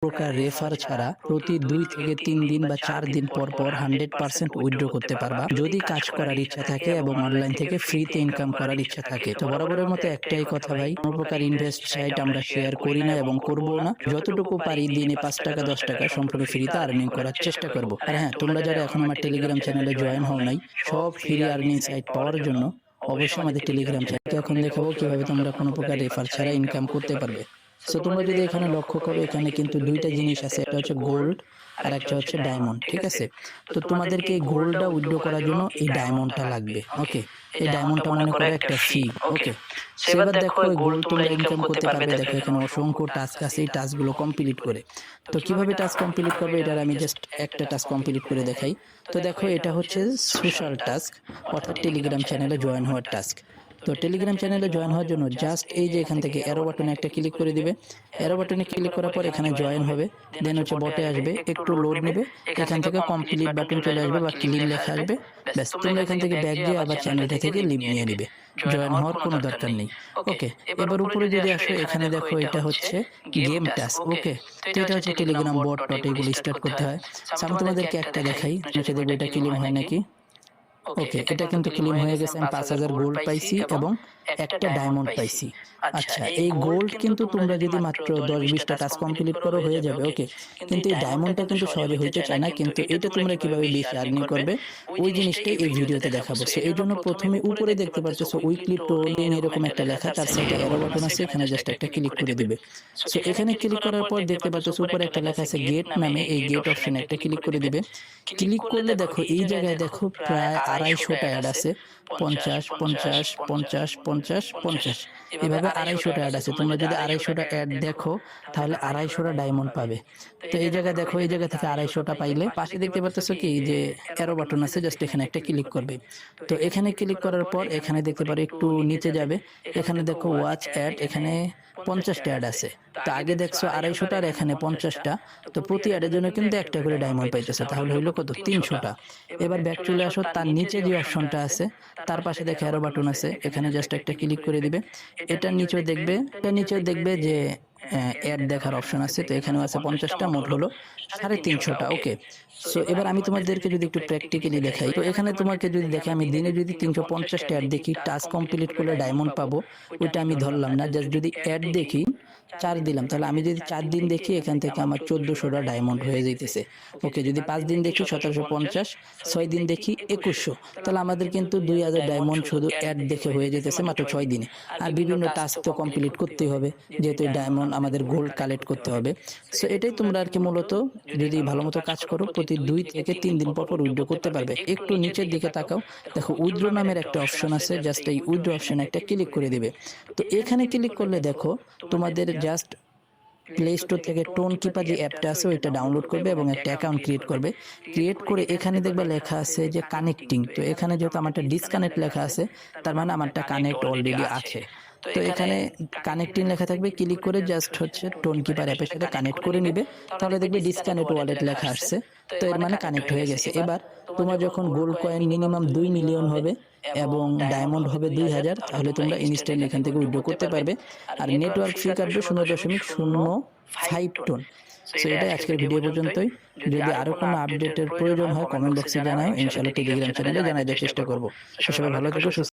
প্রকার রেফার ছাড়া প্রতি 2 থেকে 3 দিন বা 4 দিন পর 100% উইথড্র করতে পারবা যদি কাজ করার ইচ্ছা থাকে এবং অনলাইন থেকে ফ্রিতে ইনকাম করার ইচ্ছা থাকে। তো বরাবরের মতো একটাই কথা ভাই, কোনো প্রকার ইনভেস্ট সাইট আমরা শেয়ার করি না এবং করবো না। যতটুকু পারি দিনে 5 টাকা 10 টাকা সম্পূর্ণ ফ্রিতে আর্নিং করার চেষ্টা করব। আর হ্যাঁ, তোমরা যারা এখন আমার টেলিগ্রাম চ্যানেলে জয়েন হও নাই, সব ফ্রি আর্নিং সাইট পাওয়ার জন্য অবশ্যই আমাদের টেলিগ্রাম চ্যানেলকে এখন দেখাবো কিভাবে তোমরা কোনো প্রকার রেফার ছাড়া ইনকাম করতে পারবে। সো তোমরা যদি এখানে লক্ষ্য করো, এখানে কিন্তু দুইটা জিনিস আছে, একটা হচ্ছে গোল্ড আর একটা হচ্ছে ডায়মন্ড, ঠিক আছে? তো তোমাদেরকে এই গোল্ডটা উইথড্র করার জন্য এই ডায়মন্ডটা লাগবে। ওকে, এই ডায়মন্ডটা মনে করো একটা ফি। ওকে, সেবার দেখো এই গোল্ড তোমরা ইনকাম করতে পারবে। দেখো এখানে অসংখ্য টাস্ক আছে, এই টাস্কগুলো কমপ্লিট করে। তো কিভাবে টাস্ক কমপ্লিট করবে এটার আমি জাস্ট একটা টাস্ক কমপ্লিট করে দেখাই। তো দেখো এটা হচ্ছে সোশ্যাল টাস্ক, অর্থাৎ টেলিগ্রাম চ্যানেলে জয়েন হওয়ার টাস্ক। তো টেলিগ্রাম চ্যানেলে জয়েন হওয়ার জন্য জাস্ট এই যে এখান থেকে অ্যারো বাটনে একটা ক্লিক করে দিবে। অ্যারো বাটনে ক্লিক করার পর এখানে জয়েন হবে, দেন হচ্ছে বটে আসবে, একটু লোড নেবে, এখান থেকে কমপ্লিট বাটন চলে আসবে বা ক্লিন লেখা আসবে। ব্যাস, তোমরা এখান থেকে ব্যাক দিয়ে আবার চ্যানেলটা থেকে লিভ নিয়ে নিবে, জয়েন হওয়ার কোনো দরকার নেই। ওকে, এবার উপরে যদি আসো, এখানে দেখো এটা হচ্ছে গেম টাস্ক। ওকে, তো এটা হচ্ছে টেলিগ্রাম বট টট এগুলো স্টার্ট করতে হয়। আমি তোমাদেরকে একটা দেখাই, হচ্ছে দেখবে এটা ক্লিন হয় নাকি। ওকে, এটা কিন্তু ক্লেম হয়ে গেছে। আমি 5000 গোল্ড পাইছি এবং একটা ডায়মন্ড পাইছি। আচ্ছা, এই গোল্ড কিন্তু তোমরা যদি মাত্র 10-20টা টাস্ক কমপ্লিট করো হয়ে যাবে। ওকে, কিন্তু এই ডায়মন্ডটা কিন্তু সহজে হইতে চায় না। কিন্তু এটা তোমরা কিভাবে বেশি আর্নিং করবে ওই জিনিসটাই এই ভিডিওতে দেখাবো। সো এই জন্য প্রথমে উপরে দেখতে পাচ্ছ উইকলি টোলিং এরকম একটা লেখা, তার সাইডে অ্যারো বাটন আছে, এখানে জাস্ট একটা ক্লিক করে দিবে। সো এখানে ক্লিক করার পর দেখতে পাচ্ছ উপরে একটা লেখা আছে গেট নামে, এই গেট অপশনে একটা ক্লিক করে দিবে। ক্লিক করলে দেখো এই জায়গায় দেখো প্রায় 250টা অ্যাড আছে, 50 50 50 50 50, এভাবে 250টা অ্যাড আছে। তোমরা যদি 250টা অ্যাড দেখো তাহলে 250টা ডায়মন্ড পাবে। তো এই জায়গায় দেখো, এই জায়গা থেকে 250টা পাইলে পাশে দেখতে পাচ্ছ কি যে অ্যারো বাটন আছে, জাস্ট এখানে একটা ক্লিক করবে। তো এখানে ক্লিক করার পর এখানে দেখতে পারো একটু নিচে যাবে, এখানে দেখো ওয়াচ অ্যাড, এখানে 50টা অ্যাড আছে। তো আগে দেখছো 250টা আর এখানে 50টা। তো প্রতি অ্যাডের জন্য কিন্তু একটা করে ডায়মন্ড পাইতেছে, তাহলে হইলো কত? 300টা। এবার ব্যাক চলে আসো, তার নিচে যে অপশনটা আছে তার পাশে দেখে অ্যারো বাটন আছে, এখানে জাস্ট একটা ক্লিক করে দিবে। এটার নিচেও দেখবে, এটার নিচেও দেখবে যে অ্যাড দেখার অপশন আছে। তো এখানেও আছে 50টা, মোট হলো 350টা। ওকে, সো এবার আমি তোমাদেরকে যদি একটু প্র্যাকটিক্যালি দেখাই, তো এখানে তোমাকে যদি দেখে আমি দিনে যদি 350টা অ্যাড দেখি, টাস্ক কমপ্লিট করলে ডায়মন্ড পাবো, ওইটা আমি ধরলাম না। জাস্ট যদি অ্যাড দেখি 4 দিলাম, তাহলে আমি যদি 4 দিন দেখি এখান থেকে আমার 1400টা ডায়মন্ড হয়ে যাইতেছে। ওকে, যদি 5 দিন দেখি 1750, 6 দিন দেখি 2100, তাহলে আমাদের কিন্তু 2000 ডায়মন্ড শুধু অ্যাড দেখে হয়ে যেতেছে মাত্র 6 দিনে। আর বিভিন্ন টাস্ক তো কমপ্লিট করতেই হবে, যেহেতু ডায়মন্ড আমাদের গোল্ড কালেক্ট করতে হবে। সো এটাই তোমরা আর কি মূলত যদি ভালো মতো কাজ করো প্রতি 2 থেকে 3 দিন পর উইথড্র করতে পারবে। একটু নিচের দিকে তাকাও, দেখো উইথড্র নামের একটা অপশন আছে, জাস্ট এই উইথড্র অপশনে একটা ক্লিক করে দিবে। তো এখানে ক্লিক করলে দেখো তোমাদের জাস্ট প্লে স্টোর থেকে টোন কিপার যে অ্যাপটা আছে ওইটা ডাউনলোড করবে এবং একটা অ্যাকাউন্ট ক্রিয়েট করবে। ক্রিয়েট করে এখানে দেখবে লেখা আছে যে কানেক্টিং। তো এখানে যেহেতু আমারটা ডিসকানেক্ট লেখা আছে, তার মানে আমারটা কানেক্ট অলরেডি আছে। তো এখানে কানেক্টিং লেখা থাকবে, ক্লিক করে জাস্ট হচ্ছে টোন কিপার অ্যাপের সাথে কানেক্ট করে নিবে। তাহলে দেখবে ডিসকানেক্ট ওয়ালেট লেখা আসছে। তো এর মানে কানেক্ট হয়ে গেছে। এবার তোমার যখন গোল্ড কয়েন মিনিমাম 2 মিলিয়ন হবে এবং ডায়মন্ড হবে 2000, তাহলে তোমরা ইনস্ট্যান্টলি এখান থেকে উইথড্র করতে পারবে। আর নেটওয়ার্ক ফি কাটবে 0.05 টন। সো এটাই আজকের ভিডিও পর্যন্তই। যদি আরো কোনো আপডেটের প্রয়োজন হয় কমেন্ট বক্সে জানাও, ইনশাআল্লাহ টেলিগ্রাম চ্যানেলে জানাই দেওয়ার চেষ্টা করব। সবাই ভালো থেকো, সুস্থ